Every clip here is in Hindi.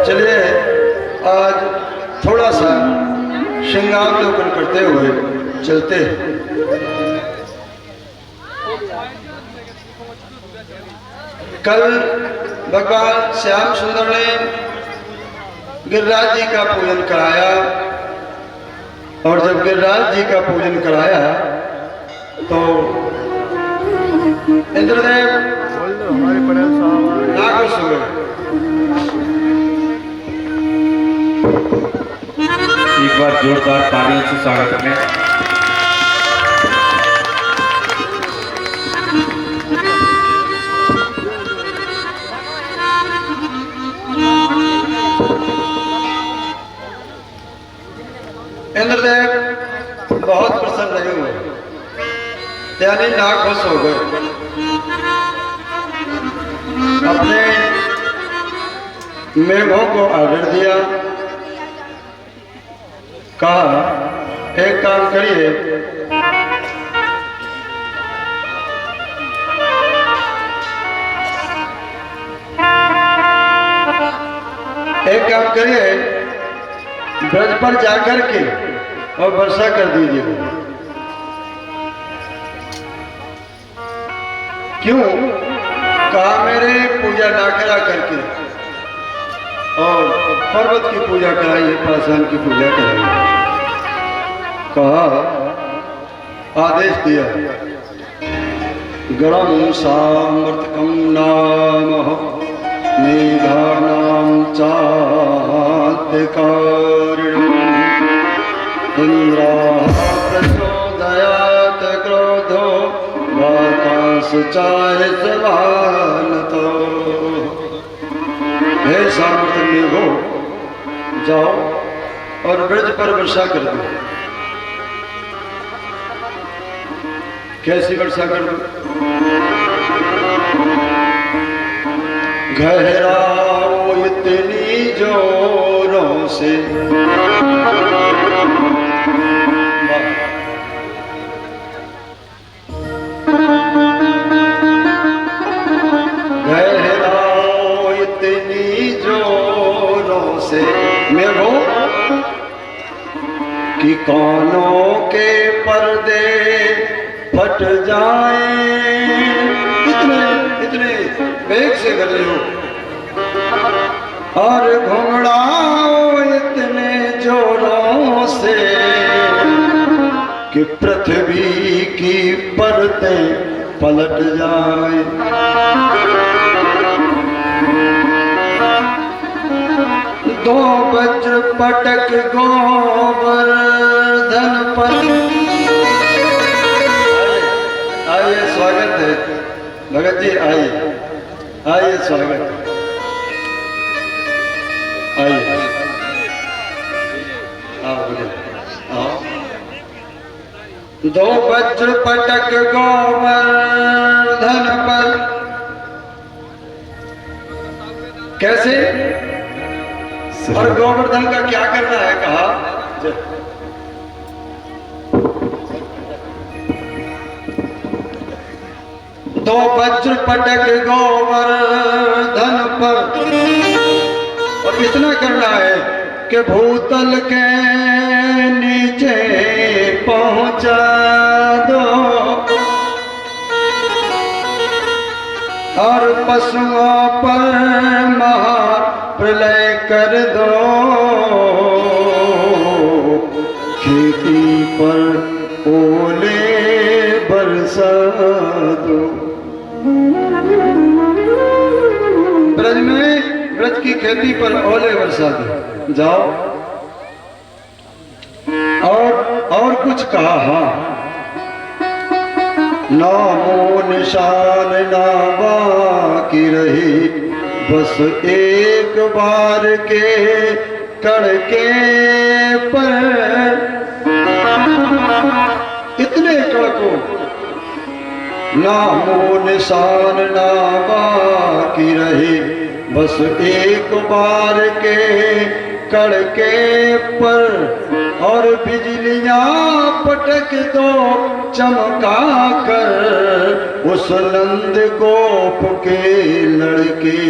चलिए आज थोड़ा सा श्रृंगावलोकन करते हुए चलते हैं। कल भगवान श्याम सुंदर ने गिरिराज जी का पूजन कराया और जब गिरिराज जी का पूजन कराया तो इंद्रदेव नाखुश हुए। एक बार जोरदार तालियों से स्वागत करें। इंद्रदेव बहुत प्रसन्न नहीं हुए, यानी नाखुश हो गए। अपने मेघों को आर्डर दिया, कहा एक काम करिए, एक काम करिए, ब्रज पर जाकर के और वर्षा कर दीजिए। क्यों? कहा मेरे पूजा ना करा करके और पर्वत की पूजा कराइए, पाषाण की पूजा कराइए। कहा आदेश दिया, गणम सामर्थकम नाम मेघानां चात्यकारिणम् इंद्राः प्रचोदयात् क्रोधो वाकांश चाहे सवानतो। हे सामर्थ्य मेघो, जाओ और ब्रज पर वर्षा कर दो। कैसी वर्षा कर दो? गहराओ इतनी जोरों से, गहराओ इतनी जोरों से मेघो कि कानों के पर्दे फट जाएं। इतने वेग से कर लो और घुमड़ाओ इतने जोरों से कि पृथ्वी की परतें पलट जाएं। दो वज्र पटक गोवर्धन पर। आइए स्वागत है भगत जी, आइए आइए स्वागत, आइए आओ। दो वज्र पटक गोवर्धन पर। कैसे? और गोवर्धन का क्या करना है? कहा दो वज्र पटक गोवर्धन पर, और इतना करना है कि भूतल के नीचे पहुंचा दो और पशुओं पर महाप्रलय कर दो। खेती पर ओले बरसा दो। ब्रज की खेती पर ओले बरसा दो। जाओ और कुछ कहा, नामो निशान ना बाकी रही, बस एक बार के कड़के पर। इतने कड़कों, नामो निशान ना बाकी रही, बस एक बार के कड़के पर और बिजलियां पटक दो चमका कर उस नंद गोप के लड़के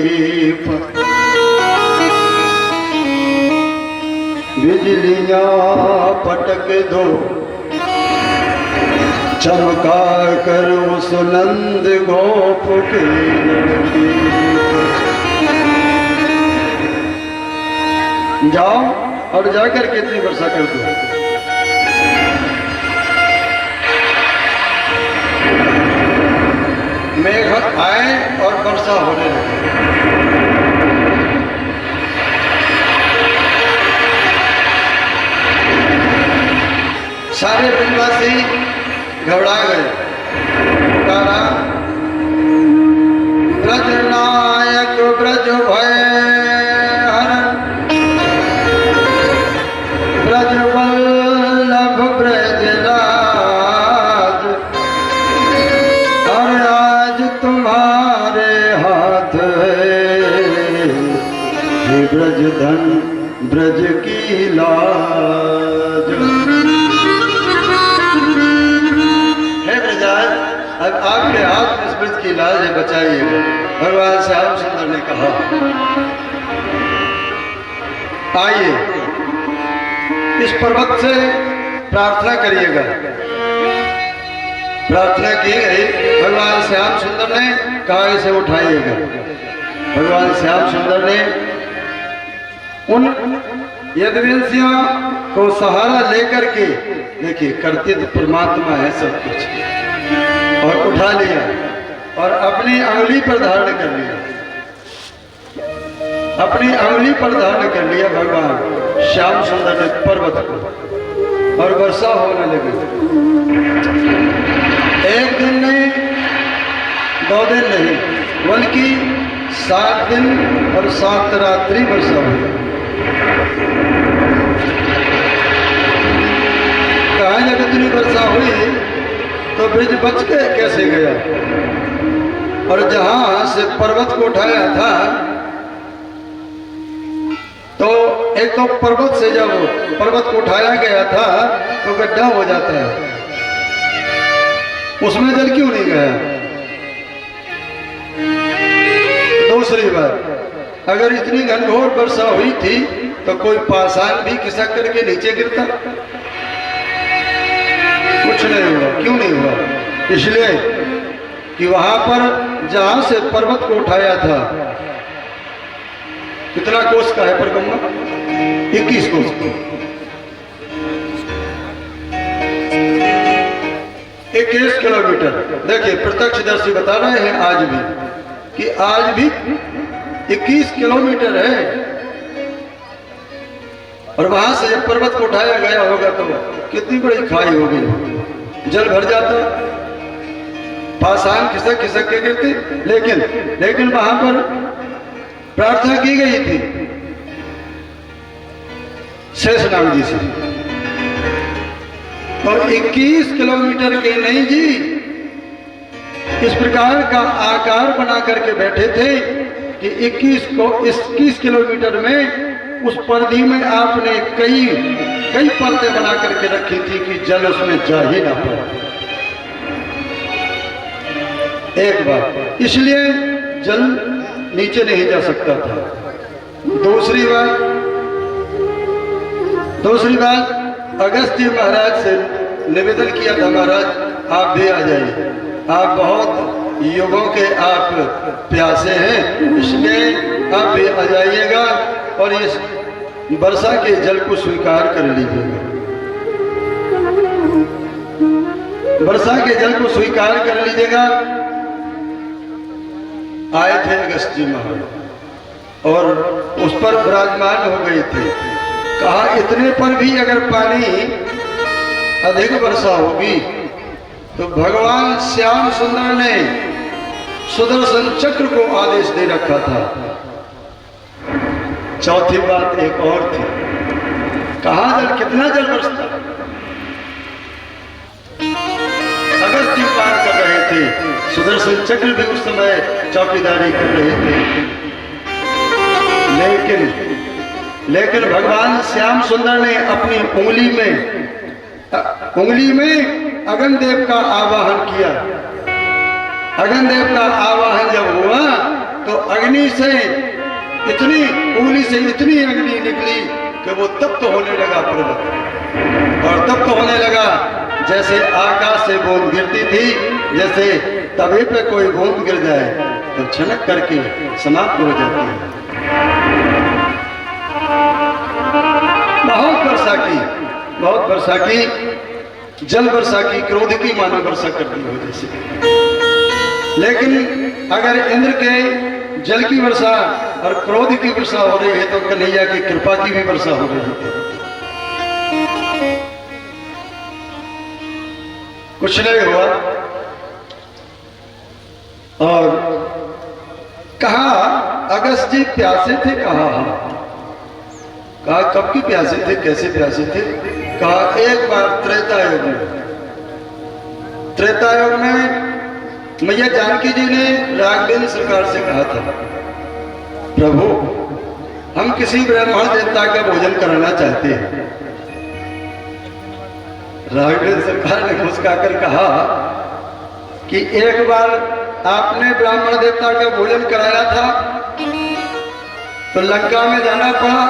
पर। बिजलियां पटक दो, चमका कर उस नंद गोप की लड़की। जाओ और जाकर के इतनी वर्षा कर दो। मेघ आए और वर्षा होने लगे। सारे ब्रजवासी घबरा गए। कहा ब्रज नायक ब्रज भय हरण, ब्रज वल्लभ ब्रजराज, और आज तुम्हारे हाथ है ब्रज धन ब्रज की लाज। अब आपके हाथ में इस ब्रज की लाज है, बचाइएगा। भगवान श्याम सुंदर ने कहा आइए इस पर्वत से प्रार्थना करिएगा। प्रार्थना की गई। भगवान श्याम सुंदर ने कहा इसे उठाइएगा। भगवान श्याम सुंदर ने उन यदुवंशियों को सहारा लेकर के, देखिए करते तो परमात्मा है सब कुछ, और उठा लिया और अपनी अंगुली पर धारण कर लिया। अपनी अंगुली पर धारण कर लिया भगवान श्याम सुंदर ने पर्वत को, और वर्षा होने लगी। एक दिन नहीं, 2 दिन नहीं, बल्कि 7 दिन और 7 रात्रि वर्षा हुई। कहा जब इतनी वर्षा हुई तो ब्रज बच के कैसे गया? और जहां से पर्वत को उठाया था, तो एक तो पर्वत से जब पर्वत को उठाया गया था तो गड्ढा हो जाता है, उसमें जल क्यों नहीं गया? दूसरी बात, अगर इतनी घनघोर वर्षा हुई थी तो कोई पाषाण भी खिसक करके नीचे गिरता? कुछ नहीं हुआ। क्यों नहीं हुआ? इसलिए कि वहां पर जहां से पर्वत को उठाया था, कितना कोस का है परिक्रमा? 21 कोस का। 21 किलोमीटर। देखिए प्रत्यक्षदर्शी बता रहे हैं आज भी कि आज भी 21 किलोमीटर है। और वहां से जब पर्वत को उठाया गया होगा तो कितनी बड़ी खाई होगी, जल भर जाता, पाषाण खिसक खिसक के गिरते। लेकिन वहां पर प्रार्थना की गई थी शेषनाग जी से। और 21 किलोमीटर के नहीं जी, इस प्रकार का आकार बना करके बैठे थे कि 21 किलोमीटर में उस परिधि में आपने कई परतें बना करके रखी थी कि जल उसमें जा ही ना पाए। एक बात, इसलिए जल नीचे नहीं जा सकता था। दूसरी बात अगस्त जी महाराज से निवेदन किया था, महाराज आप भी आ जाइए, आप बहुत युगों के आप प्यासे हैं, इसलिए आप भी आ जाइएगा और इस वर्षा के जल को स्वीकार कर लीजिएगा। वर्षा के जल को स्वीकार कर लीजिएगा। आए थे अगस्त जी महाराज और उस पर विराजमान हो गए थे। कहा इतने पर भी अगर पानी अधिक वर्षा होगी तो भगवान श्याम सुंदर ने सुदर्शन चक्र को आदेश दे रखा था। चौथी बात एक और थी, कहा कितना जल बरसता? अगस्त जी पार कर रहे थे, सुदर्शन चक्र भी उस समय चौकीदारी कर रहे थे। लेकिन भगवान श्याम सुंदर ने अपनी उंगली में अगन देव का आवाहन किया। अगन देव का आवाहन जब हुआ तो अग्नि से इतनी उंगली से इतनी अग्नि निकली कि वो तप्त होने लगा प्रबल, और तप्त होने लगा जैसे आकाश से बूंद गिरती थी, जैसे तवे पे कोई बूंद गिर जाए तो छनक करके समाप्त हो जाती है। बहुत वर्षा की, जल वर्षा की, क्रोध की मानो वर्षा करती हो जैसे। लेकिन अगर इंद्र के जल की वर्षा और क्रोध की वर्षा हो रही है तो कन्हैया की कृपा की भी वर्षा हो रही है। कुछ नहीं हुआ और कहा अगस्त जी प्यासे थे, कहा कब की प्यासे थे, कैसे प्यासे थे? कहा एक बार त्रेता युग में मैया जानकी जी ने राघवेंद्र सरकार से कहा था, प्रभु हम किसी ब्राह्मण देवता का भोजन कराना चाहते हैं। राघवेंद्र सरकार ने मुस्कुराकर कहा कि एक बार आपने ब्राह्मण देवता का भोजन कराया था तो लंका में जाना पड़ा,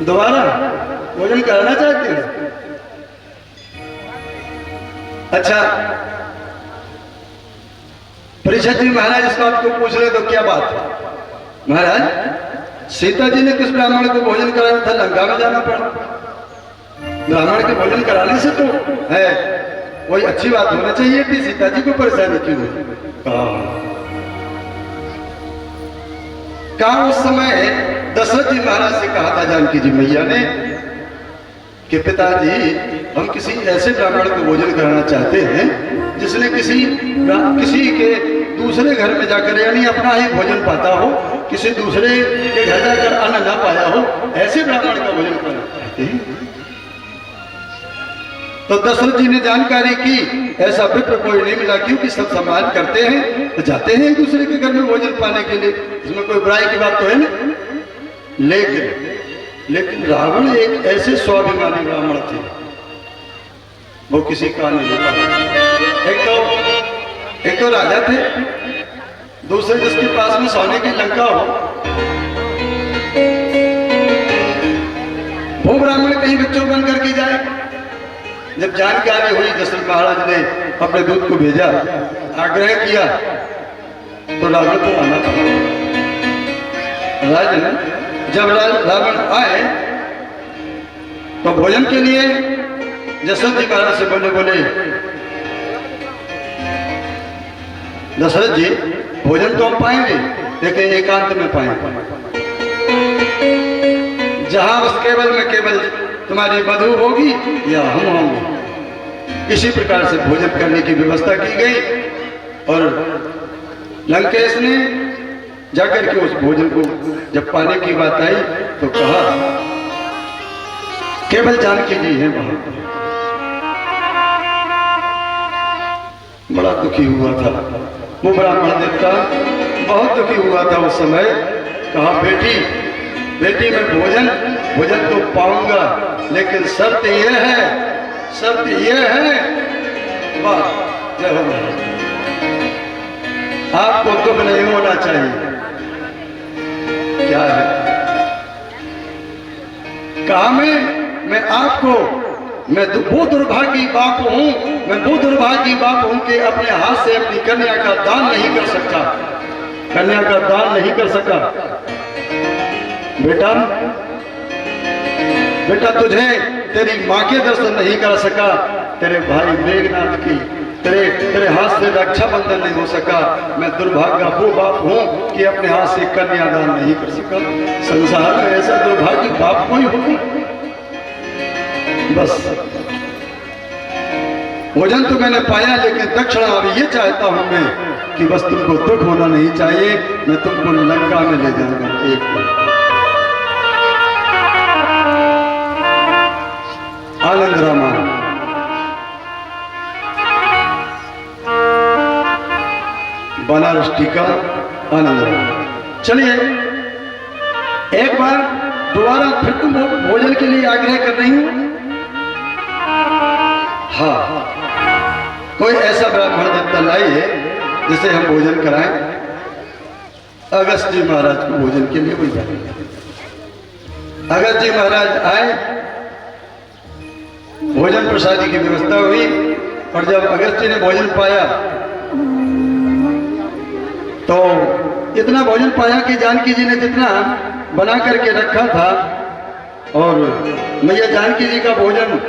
दोबारा भोजन कराना चाहते हैं? अच्छा, परीक्षित जी महाराज इस बात को पूछ रहे तो क्या बात है? महाराज सीता जी ने किस ब्राह्मण को भोजन कराया था, लंका में जाना पड़ा, ब्राह्मण के भोजन कराने से तो है कोई अच्छी बात होना चाहिए थी, सीता जी को परेशानी क्यों हुई? कहा उस समय दशरथ जी महाराज से कहा था जानकी जी मैया ने कि पिताजी हम किसी ऐसे ब्राह्मण को भोजन कराना चाहते हैं जिसने किसी के दूसरे घर में जाकर यानी अपना ही भोजन पाता हो, किसी दूसरे के घर जाकर अन्न ना पाया हो, ऐसे ब्राह्मण का भोजन कराना चाहते हैं। तो दशरथ जी ने जानकारी की ऐसा विप्र कोई नहीं मिला, क्योंकि सब सम्मान करते हैं तो जाते हैं एक दूसरे के घर में भोजन पाने के लिए, इसमें कोई बुराई की बात तो है ना। लेकिन रावण एक ऐसे स्वाभिमानी ब्राह्मण थे, वो किसी का नहीं लेता। एक तो राजा थे, दूसरे जिसके पास में सोने की लंका हो, वो ब्राह्मण कहीं बच्चों बन करके जाए। जब जानकारी हुई दशरथ महाराज ने अपने दूत को भेजा, आग्रह किया तो रावण को आना था। राजन जब रावण आए तो भोजन के लिए दशरथ जी महाराज से बोले दशरथ जी भोजन तो हम पाएंगे लेकिन एकांत में पाएंगे, जहां बस केवल तुम्हारी मधु होगी या हम होंगे। इसी प्रकार से भोजन करने की व्यवस्था की गई और लंकेश ने जाकर के उस भोजन को जब पाने की बात आई तो कहा केवल जानकी जी हैं वहां। बड़ा दुखी हुआ था वो ब्राह्मण देवता, बहुत दुखी हुआ था उस समय। कहा बेटी मैं भोजन तो पाऊंगा, लेकिन शर्त यह है बात आपको दुख नहीं होना चाहिए। क्या है? कहा मैं वो दुर्भागी बाप हूं कि अपने हाथ से अपनी कन्या का दान नहीं कर सका। बेटा तुझे तेरी माँ के दर्शन नहीं कर सका, तेरे भाई मेघनाथ की तेरे हाथ से रक्षाबंधन नहीं हो सका। मैं दुर्भाग्य वो बाप हूं कि अपने हाथ से कन्यादान नहीं कर सका। संसार में ऐसा दुर्भाग्य बाप कोई होगा? बस भोजन तो मैंने पाया, लेकिन दक्षिणा अभी ये चाहता हूं मैं कि बस तुमको दुख होना नहीं चाहिए, मैं तुमको लंका में ले जाऊंगा। एक आनंद रामायण बनारस टीका आनंद रामायण। चलिए एक बार दोबारा फिर तुम भोजन के लिए आग्रह कर रही हूं। हाँ, कोई ऐसा ब्राह्मण देवता लाई है जिसे हम भोजन कराएं। अगस्त जी महाराज को भोजन के लिए बुलाया। अगस्त जी महाराज आए, भोजन प्रसादी की व्यवस्था हुई, और जब अगस्त जी ने भोजन पाया तो इतना भोजन पाया कि जानकी जी ने जितना बना करके रखा था, और मैया जानकी जी का भोजन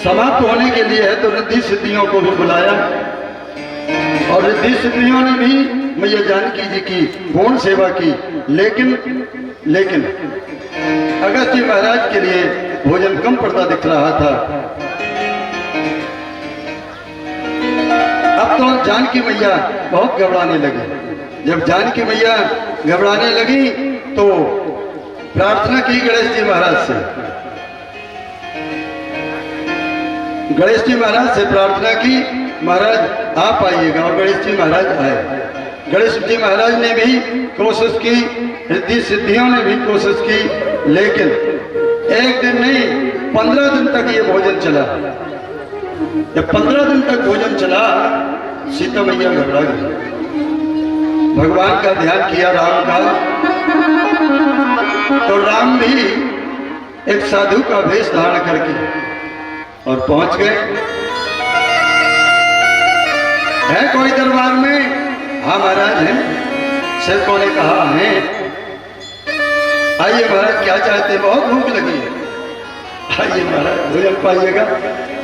समाप्त होने के लिए है, तो रिद्धि सिद्धियों को भी बुलाया, और रिद्धि सिद्धियों ने भी मैया जानकी जी की पूर्ण सेवा की। लेकिन अगस्त जी महाराज के लिए भोजन कम पड़ता दिख रहा था। अब तो जानकी मैया बहुत घबराने लगी। जब जानकी मैया घबराने लगी तो प्रार्थना की गणेश जी महाराज से। गणेश जी महाराज से प्रार्थना की, महाराज आप आइएगा, और गणेश जी महाराज आए। गणेश जी महाराज ने भी कोशिश की, रिद्धि सिद्धियों ने भी कोशिश की, लेकिन एक दिन नहीं 15 दिन तक ये भोजन चला। जब 15 दिन तक भोजन चला, सीता मैया घबरा गई। भगवान का ध्यान किया, राम का, तो राम भी एक साधु का वेश धारण करके और पहुंच गए। है कोई दरबार में? हाँ महाराज है। सेवकों ने कहा है, आइए महाराज, क्या चाहते हैं? बहुत भूख लगी है, आइए महाराज भोजन पाइएगा।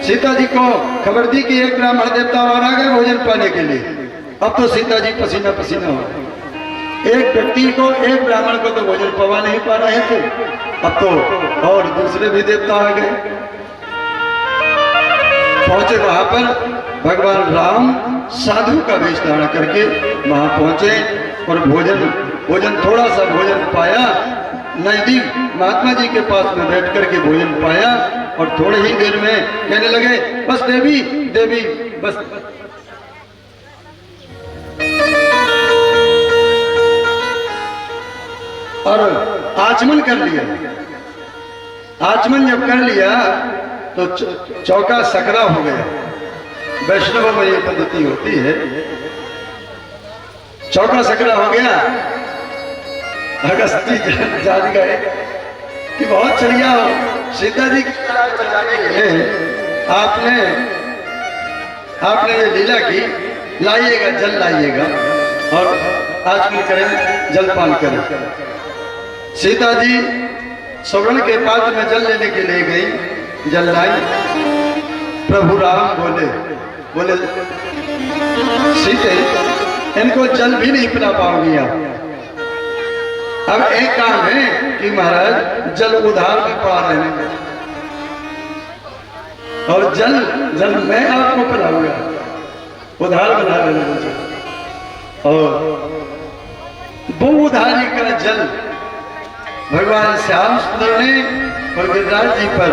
सीता जी को खबर दी कि एक ब्राह्मण देवता और आ गए भोजन पाने के लिए। अब तो सीता जी पसीना पसीना हो गए। एक व्यक्ति को, एक ब्राह्मण को तो भोजन पवा नहीं पा रहे थे, अब तो और दूसरे भी देवता आ गए। पहुंचे वहां पर, भगवान राम साधु का वेश धारण करके वहां पहुंचे, और भोजन थोड़ा सा भोजन पाया। नजदीक महात्मा जी के पास में बैठ करके भोजन पाया, और थोड़े ही देर में कहने लगे, बस देवी देवी बस। और आचमन कर लिया। आचमन जब कर लिया तो चौका सकरा हो गया। वैष्णव में ये पद्धति होती है। चौका सकरा हो गया। अगस्त जी जान गए कि बहुत चलिया हो, सीता जी की चलाने के लिए आपने ये लीला की, लाइएगा जल लाइएगा और आचमन करें, जलपान करें। सीता जी स्वर्ण के पात्र में जल लेने के लिए गई, जल लाई। प्रभु राम बोले सीते, इनको जल भी नहीं पिला पाओगी आप। अब एक काम है कि महाराज जल उधार में पड़ा रहने में, और जल मैं आपको पिलाऊंगा, उधार बना लेने मुझे। और वो उधारी का जल भगवान श्याम सुंदर ने और गिरिराज जी पर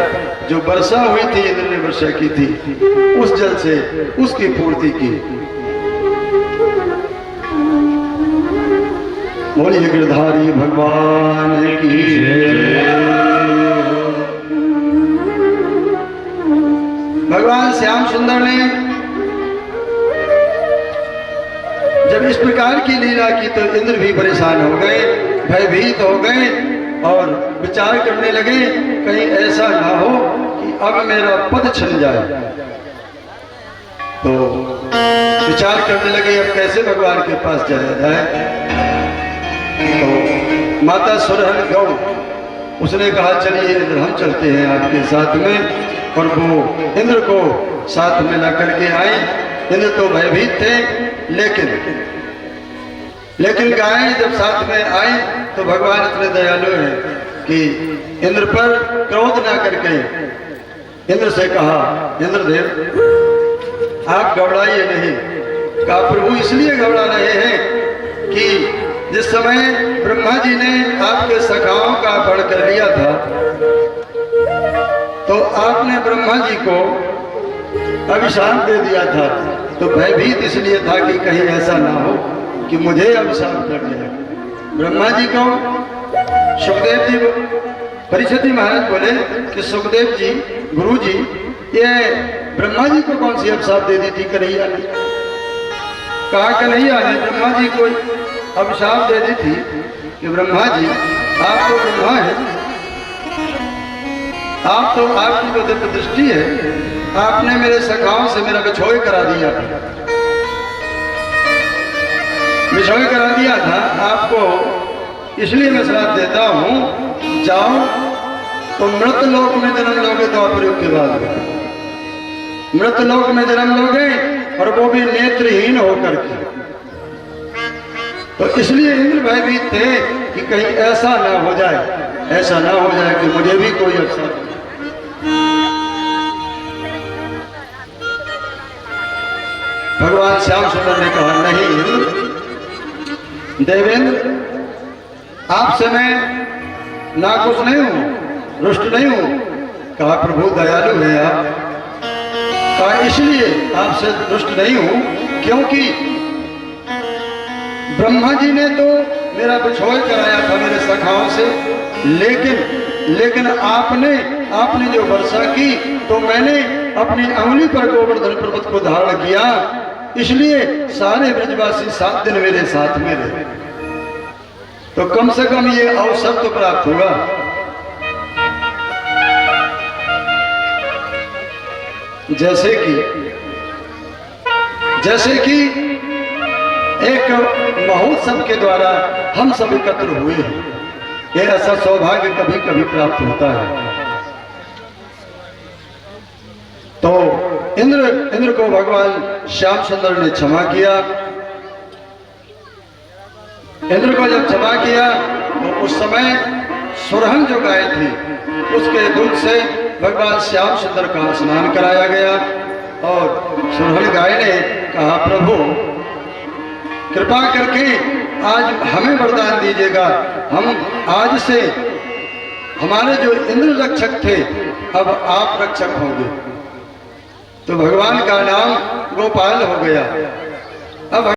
जो वर्षा हुई थी, इंद्र ने वर्षा की थी, उस जल से उसकी पूर्ति की। बोलिए गिरधारी भगवान की। भगवान श्याम सुंदर ने जब इस प्रकार की लीला की तो इंद्र भी परेशान हो गए, भयभीत हो गए, और विचार करने लगे कहीं ऐसा ना हो कि अब मेरा पद छिन जाए। तो विचार करने लगे अब कैसे भगवान के पास जाया जाए। तो माता सुरहन गौ, उसने कहा चलिए इंद्र हम चलते हैं आपके साथ में, और वो इंद्र को साथ में ला करके आए। इंद्र तो भयभीत थे, लेकिन गाय जब साथ में आई तो भगवान इतने दयालु हैं कि इंद्र पर क्रोध ना करके इंद्र से कहा, इंद्रदेव आप घबराइए नहीं। कहा प्रभु इसलिए घबरा रहे हैं कि जिस समय ब्रह्मा जी ने आपके सखाओं का वध कर लिया था, तो आपने ब्रह्मा जी को अभिशाप दे दिया था। तो भयभीत इसलिए था कि कहीं ऐसा ना हो कि मुझे अभिशाप कर जाए। ब्रह्मा जी को सुखदेव जी, परीक्षित महाराज बोले कि सुखदेव जी, गुरु जी, ये ब्रह्मा जी को कौन सी अभिशाप दे दी थी कन्हैया ने? कहा कन्हैया ने ब्रह्मा जी को अभिशाप दे दी थी कि ब्रह्मा जी आप तो ब्रह्मा हैं, आप तो आपकी जो दिव्य दृष्टि है, आपने मेरे सखाओं से मेरा बिछोई करा दिया था, बिछोई करा दिया था आपको, इसलिए मैं श्राप देता हूं, जाओ तो मृत लोक में जन्म लोगे, तो अपयुग के बाद मृत लोक में जन्म लोगे, और वो भी नेत्रहीन होकर के। तो इसलिए इंद्र भयभीत थे कि कहीं ऐसा ना हो जाए, ऐसा ना हो जाए कि मुझे भी कोई अवसर। भगवान श्याम सुंदर ने कहा, नहीं इंद्र, देवेंद्र, आपसे मैं नाखुश नहीं हूं, रुष्ट नहीं हूं। कहा प्रभु दयालु है आप। कहा इसलिए आपसे रुष्ट नहीं हूं क्योंकि ब्रह्मा जी ने तो मेरा बिछोई कराया था मेरे सखाओं से, लेकिन आपने जो वर्षा की तो मैंने अपनी अंगुली पर गोवर्धन पर्वत को धारण किया, इसलिए सारे ब्रजवासी 7 दिन मेरे साथ में रहे, तो कम से कम ये अवसर तो प्राप्त होगा। जैसे कि एक महोत्सव के द्वारा हम सब एकत्र हुए हैं, ये ऐसा सौभाग्य कभी कभी प्राप्त होता है। तो इंद्र को भगवान श्याम सुंदर ने क्षमा किया। इंद्र को जब क्षमा किया तो उस समय सुरहन जो गाय थी उसके दूध से भगवान श्याम सुंदर का स्नान कराया गया, और सुरहन गाय ने कहा प्रभु कृपा करके आज हमें वरदान दीजिएगा, हम आज से हमारे जो इंद्र रक्षक थे अब आप रक्षक होंगे। तो भगवान का नाम गोपाल हो गया। अब